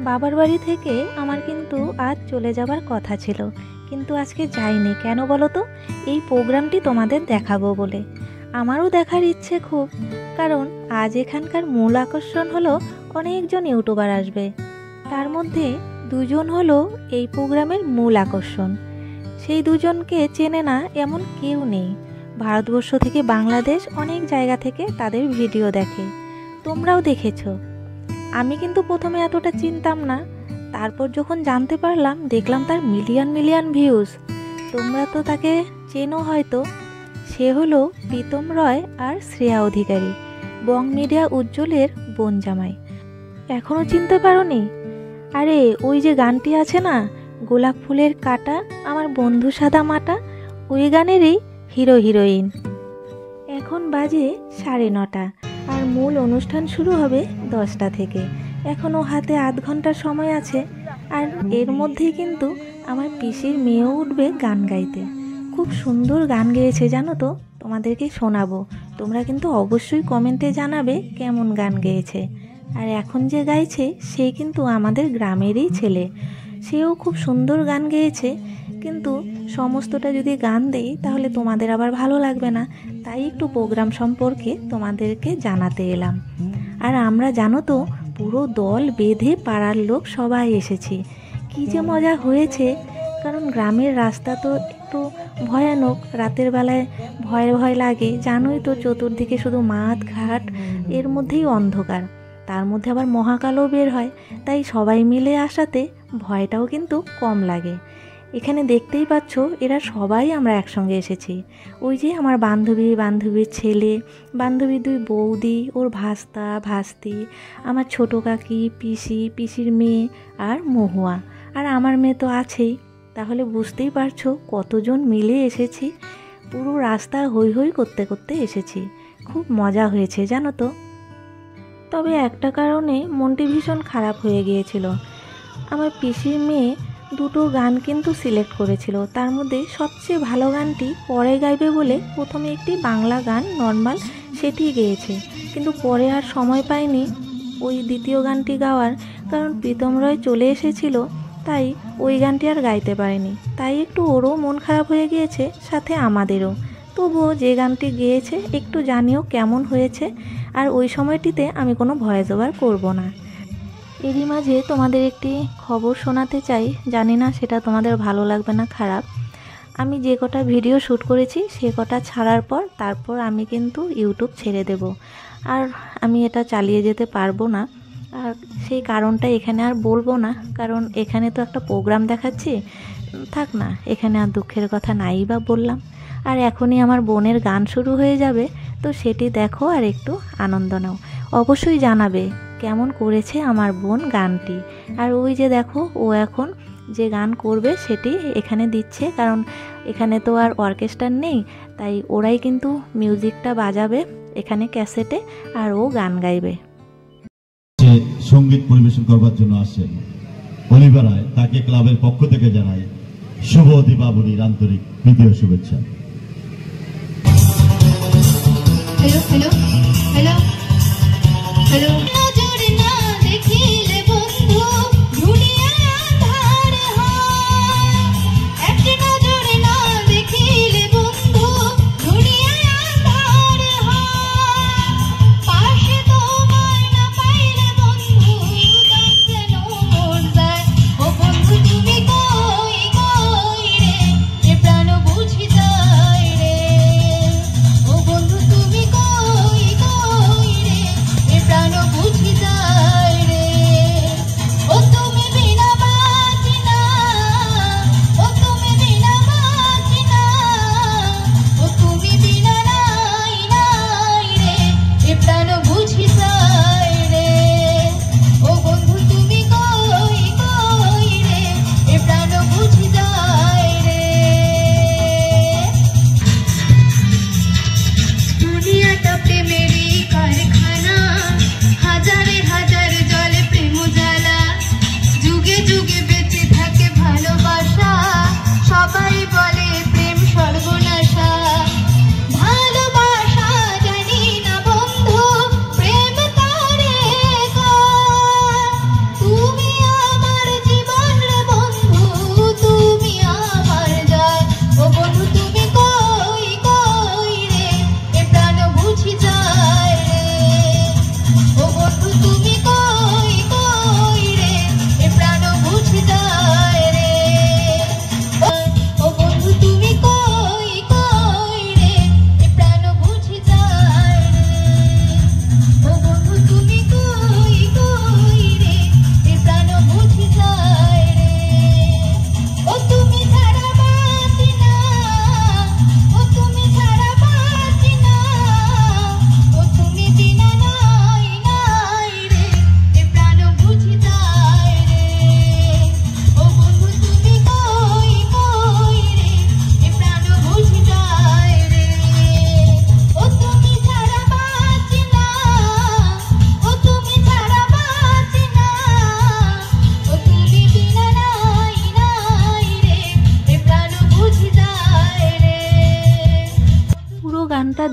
বাবার বাড়ি থেকে আমার কিন্তু আজ চলে যাবার কথা ছিল, কিন্তু আজকে যাইনি। কেন বলো তো? এই প্রোগ্রামটি তোমাদের দেখাবো বলে। আমারও দেখার ইচ্ছে খুব, কারণ আজ এখানকার মূল আকর্ষণ হলো অনেকজন ইউটিউবার আসবে। তার মধ্যে দুজন হলো এই প্রোগ্রামের মূল আকর্ষণ। সেই দুজনকে চেনে না এমন কেউ নেই। ভারতবর্ষ থেকে বাংলাদেশ অনেক জায়গা থেকে তাদের ভিডিও দেখে, তোমরাও দেখেছো। আমি কিন্তু প্রথমে এতটা চিনতাম না, তারপর যখন জানতে পারলাম দেখলাম তার মিলিয়ন মিলিয়ন ভিউজ। তোমরা তো তাকে চেনো হয়তো। সে হলো প্রীতম রয় আর শ্রেয়া অধিকারী, বং মিডিয়া উজ্জ্বলের বোন জামাই। এখনও চিনতে পারোনি? আরে ওই যে গানটি আছে না, গোলাপ ফুলের কাটা আমার বন্ধু সাদা মাটা, ওই গানেরই হিরো হিরোইন। এখন বাজে 9:30 আর মূল অনুষ্ঠান শুরু হবে 10টা থেকে। এখনও হাতে আধ ঘন্টার সময় আছে। আর এর মধ্যেই কিন্তু আমার পিসির মেয়েও উঠবে গান গাইতে। খুব সুন্দর গান গেয়েছে জানো তো, তোমাদেরকে শোনাবো। তোমরা কিন্তু অবশ্যই কমেন্টে জানাবে কেমন গান গেয়েছে। আর এখন যে গাইছে সে কিন্তু আমাদের গ্রামেরই ছেলে। সেও খুব সুন্দর গান গেয়েছে, কিন্তু সমস্তটা যদি গান দেই তাহলে তোমাদের আবার ভালো লাগবে না, তাই একটু প্রোগ্রাম সম্পর্কে তোমাদেরকে জানাতে এলাম। আর আমরা জানো তো পুরো দল বেঁধে পাড়ার লোক সবাই এসেছি। কী যে মজা হয়েছে, কারণ গ্রামের রাস্তা তো একটু ভয়ানক, রাতের বেলায় ভয় ভয় লাগে। জানোই তো চতুর্দিকে শুধু মাঠ ঘাট, এর মধ্যেই অন্ধকার, তার মধ্যে আবার মহাকালও বের হয়, তাই সবাই মিলে আসাতে ভয়টাও কিন্তু কম লাগে। এখানে দেখতেই পাচ্ছ এরা সবাই আমরা একসঙ্গে এসেছি। ওই যে আমার বান্ধবীর ছেলে, বান্ধবীর 2 বৌদি, ওর ভাস্তা ভাস্তি, আমার ছোট কাকি, পিসির মেয়ে আর মহুয়া, আর আমার মেয়ে তো আছেই। তাহলে বুঝতেই পারছো কতজন মিলে এসেছি। পুরো রাস্তা হই হই করতে করতে এসেছি। খুব মজা হয়েছে জানো তো। তবে একটা কারণে মনটি ভীষণ খারাপ হয়ে গিয়েছিল। আমার পিসির মেয়ে 2টো গান কিন্তু সিলেক্ট করেছিল, তার মধ্যে সবচেয়ে ভালো গানটি পরে গাইবে বলে প্রথমে একটি বাংলা গান নর্মাল সেটি গেয়েছে, কিন্তু পরে আর সময় পায়নি ওই দ্বিতীয় গানটি গাওয়ার, কারণ প্রীতম রয় চলে এসেছিল, তাই ওই গানটি আর গাইতে পারেনি। তাই একটু ওরও মন খারাপ হয়ে গিয়েছে, সাথে আমাদেরও। তবুও যে গানটি গেয়েছে একটু জানিও কেমন হয়েছে। আর ওই সময়টিতে আমি কোনো ভয়েস ওভার করবো না। এরই মাঝে তোমাদের একটি খবর শোনাতে চাই, জানি না সেটা তোমাদের ভালো লাগবে না খারাপ। আমি যে কটা ভিডিও শ্যুট করেছি সে কটা ছাড়ার পর তারপর আমি কিন্তু ইউটিউব ছেড়ে দেব। আর আমি এটা চালিয়ে যেতে পারবো না, আর সেই কারণটা এখানে আর বলবো না, কারণ এখানে তো একটা প্রোগ্রাম দেখাচ্ছি। থাক না, এখানে আর দুঃখের কথা নাই বা বললাম। আর এখনই আমার বোনের গান শুরু হয়ে যাবে, তো সেটি দেখো আর একটু আনন্দ নাও। অবশ্যই জানাবে কেমন করেছে আমার বোন গানটি। আর ওই যে দেখো ও এখন যে গান করবে সেটি এখানে দিচ্ছে, কারণ এখানে তো আর অর্কেস্ট্রা নেই, তাই ওরাই কিন্তু মিউজিকটা বাজাবে এখানে ক্যাসেটে, আর ও গান গাইবে। সঙ্গীত পরিবেশন করবার জন্য আসেন অলিভার রায়, তাকে ক্লাবের পক্ষ থেকে জানাই শুভ দীপাবলির আন্তরিক প্রীতি ও শুভেচ্ছা। Hello hello hello hello. বুঝি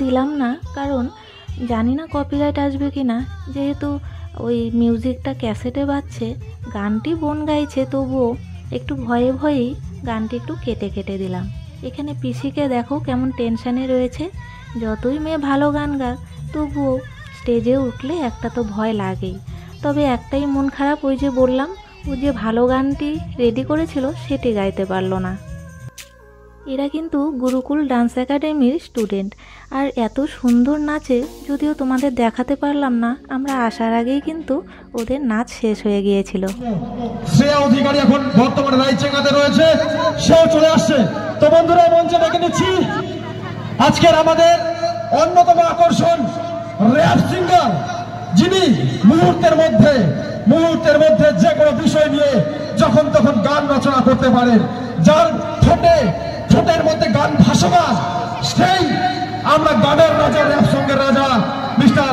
দিলাম না, কারণ জানি না কপিরাইট আসবে কি না, যেহেতু ওই মিউজিকটা ক্যাসেটে বাজছে, গানটি বোন গাইছে, তবুও একটু ভয়ে ভয়েই গানটি একটু কেটে কেটে দিলাম। এখানে পিসিকে দেখো কেমন টেনশানে রয়েছে। যতই মেয়ে ভালো গান গাক, তবুও স্টেজে উঠলে একটা তো ভয় লাগেই। তবে একটাই মন খারাপ, ওই যে বললাম, ও যে ভালো গানটি রেডি করেছিল সেটি গাইতে পারলো না। এরা কিন্তু গুরুকুল ডান্স একাডেমির স্টুডেন্ট, আর এত সুন্দর নাচে, যদিও তোমাদের দেখাতে পারলাম না, আমরা আসার আগেই কিন্তু ওদের নাচ শেষ হয়ে গিয়েছিল। শ্রেয়া অধিকারী এখন বর্তমানে রায়চেঙ্গাতে রয়েছে, সেও চলে আসছে। তো বন্ধুরা, মঞ্চে ডেকে নিচ্ছি আজকের আমাদের অন্যতম আকর্ষণ র্যাপ সিঙ্গার, যিনি মুহূর্তের মধ্যে যে কোনো বিষয় নিয়ে যখন তখন গান রচনা করতে পারেন, যার ঠোঁটের মধ্যে গান ভাসমান, সেই আমরা গানের রাজা, র্যাপ সঙ্গের রাজা মিস্টার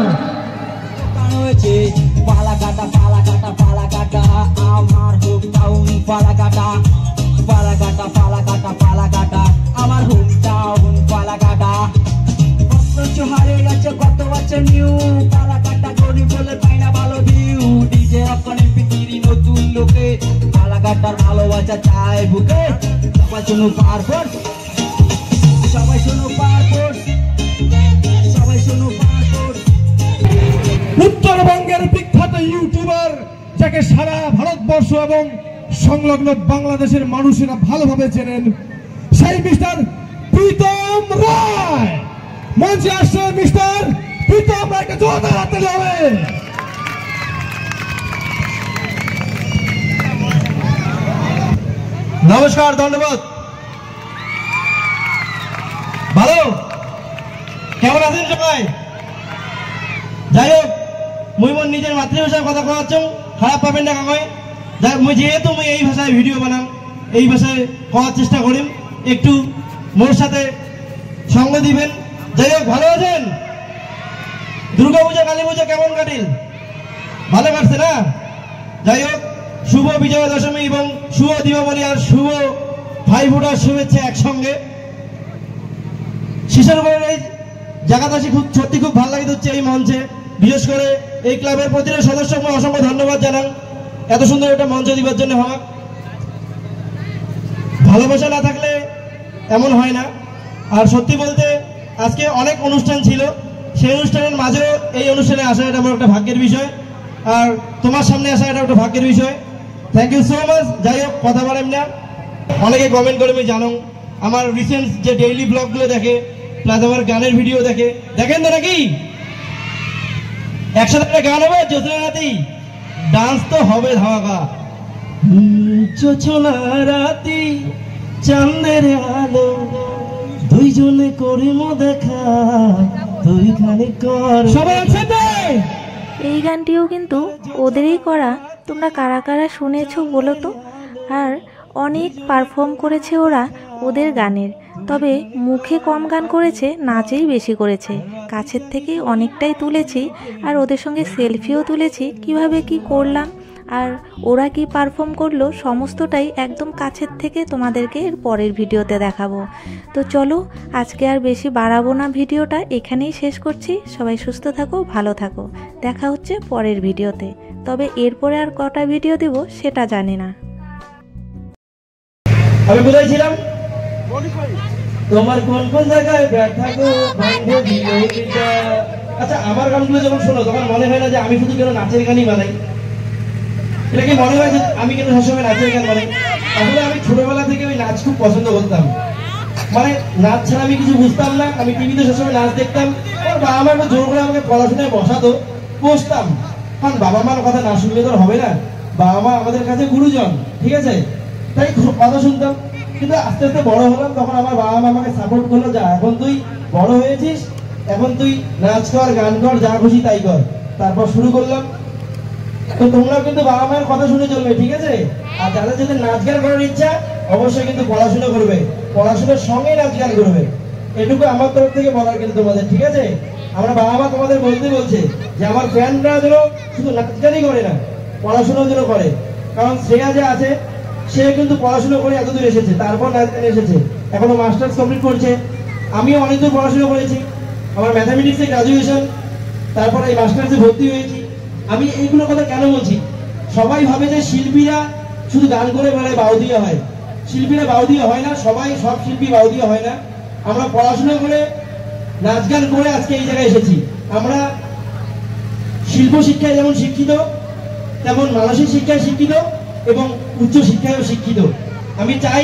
পালাকাটা পালাকাটা পালাকাটা আমার হোম টাউন পালাকাটা পালাকাটা পালাকাটা পালাকাটা আমার হোম টাউন পালাকাটা হারে গেছে কত আছে নিউ পালাকাটা গরিব বলে পাই না ভালো ভিউ ডিজে ওখানে পৃথিবী নতুন লোকে পালাকাটার ভালোবাসা চায় বুকে সবাই শুনো পারফোর্স, সবাই শুনো পারফোর্স, সবাই শুনো পারফোর্স। উত্তরবঙ্গের বিখ্যাত ইউটিউবার, যাকে সারা ভারতবর্ষ এবং সংলগ্ন বাংলাদেশের মানুষেরা ভালোভাবে চেনেন, সেই মিস্টার প্রীতম রায় মঞ্চে আসছে। মিস্টার প্রীতম রায়কে জোরদার হাততালি হবে। নমস্কার, ধন্যবাদ। ভালো, কেমন আছেন সবাই? যাই হোক, মুই মোর নিজের মাতৃভাষায় কথা কওয়াচ্ছ, খারাপ পাবেন না কাকাই। যেহেতু মুই এই ভাষায় ভিডিও বানাম, এই ভাষায় করার চেষ্টা করিম, একটু মোর সাথে সঙ্গ দিবেন। যাই হোক, ভালো আছেন? দুর্গা পূজা, কালী পূজা কেমন কাটিল? ভালো কাটছে না? যাই হোক, শুভ বিজয়া দশমী এবং শুভ দীপাবলি আর শুভ ভাইফোঁটার শুভেচ্ছা একসঙ্গে। শিশিরগড়ের এই জায়গাটা সত্যি খুব ভালো লাগে হচ্ছে এই মঞ্চে, বিশেষ করে এই ক্লাবের প্রতিটা সদস্যকে অসংখ্য ধন্যবাদ জানান এত সুন্দর একটা মঞ্চ দিবার জন্য। আমার ভালোবাসা না থাকলে এমন হয় না। আর সত্যি বলতে আজকে অনেক অনুষ্ঠান ছিল, সেই অনুষ্ঠানের মাঝেও এই অনুষ্ঠানে আসা এটা আমার একটা ভাগ্যের বিষয়, আর তোমার সামনে আসা এটা একটা ভাগ্যের বিষয়। Thank you so much. যাই হোক, কথা বলেন না, অনেকে কমেন্ট করে আমি জানো আমার রিসেন্ট যে ডেইলি ব্লগগুলো দেখে, প্লাস আমার গানের ভিডিও দেখেন তো নাকি? একসাথে একটা গান হবে জ্যোৎস্না ডান্স তো হবে ধামাকা। জ্যোৎস্না রাতি চাঁদের আলো দুইজনে করিম দেখা দুইখানে কর। সবাই একসাথে। এই গানটিও কিন্তু ওদেরই করা, তোমরা কারা কারা শুনেছো বলো তো। আর অনেক পারফর্ম করেছে ওরা ওদের গানের, তবে মুখে কম গান করেছে, নাচেই বেশি করেছে। কাছের থেকে অনেকটাই তুলেছি, আর ওদের সঙ্গে সেলফিও তুলেছি, কিভাবে কি করলাম আর ওরা কি পারফর্ম করলো সমস্তটাই একদম কাছের থেকে তোমাদেরকে এর পরের ভিডিওতে দেখাবো। তো চলো, আজকে আর বেশি বাড়াবো না, ভিডিওটা এখানেই শেষ করছি। সবাই সুস্থ থাকো, ভালো থাকো, দেখা হচ্ছে পরের ভিডিওতে। তবে এরপরে আর কটা ভিডিও দেব সেটা জানি না। আমি বুঝাইছিলাম তোমার কোন কোন জায়গায় ব্যথা গো বান্ধবী। আচ্ছা, আমার গানগুলো যখন শোনো তখন মনে হয় না যে আমি শুধু কেন নাচের গানই বানাই? এটা কি মনে হয় যে আমি কেন সবসময় নাচের গান বানাই? আসলে আমি ছোটবেলা থেকে ওই নাচ খুব পছন্দ করতাম। মানে নাচ ছাড়া আমি কিছু বুঝতাম না। আমি টিভিতে সবসময় নাচ দেখতাম, বাবা মা জোর করে আমাকে পড়াশোনায় বসাতো, বসতাম। কারণ বাবা মার কথা না শুনলে তো হবে না, বাবা মা আমাদের কাছে গুরুজন, ঠিক আছে? তাই কথা শুনতাম। কিন্তু আস্তে আস্তে বড় হলাম, তখন আমার বাবা মা আমাকে সাপোর্ট করলো, যা এখন তুই বড় হয়েছিস, এখন তুই নাচ কর, গান কর, যা খুশি তাই কর। তারপর শুরু করলাম। তো তোমরাও কিন্তু বাবা মায়ের কথা শুনে চলবে, ঠিক আছে? আর যাদের যাদের নাচ গান করার ইচ্ছা, অবশ্যই কিন্তু পড়াশোনা করবে, পড়াশোনার সঙ্গে নাচ গান করবে। এটুকু আমার তরফ থেকে বলার কিন্তু তোমাদের, ঠিক আছে? আমরা বাবা মা তোমাদের বলছে যে আমার ফ্যানরা যেন শুধু নাচ গানই করে না, পড়াশোনাও যেন করে। কারণ শ্রেয়া যে আছে, সে কিন্তু পড়াশোনা করে এত দূর এসেছে, তারপর নাচ গানে এসেছে, এখনো মাস্টার্স কমপ্লিট করছে। আমিও অনেক দূর পড়াশোনা করেছি, আমার ম্যাথামেটিক্সে গ্রাজুয়েশন, তারপরে এই মাস্টার্সে ভর্তি হয়েছি। আমি এইগুলো কথা কেন বলছি? সবাই ভাবে যে শিল্পীরা শুধু গান করে বেড়ায়, বাউদিয়া হয়। শিল্পীরা বাউদিয়া হয় না, সব শিল্পী বাউদিয়া হয় না। আমরা পড়াশোনা করে, নাচ গান করে আজকে এই জায়গায় এসেছি। আমরা শিল্প শিক্ষায় যেমন শিক্ষিত, তেমন মানসিক শিক্ষায় শিক্ষিত এবং উচ্চ শিক্ষায়ও শিক্ষিত। আমি চাই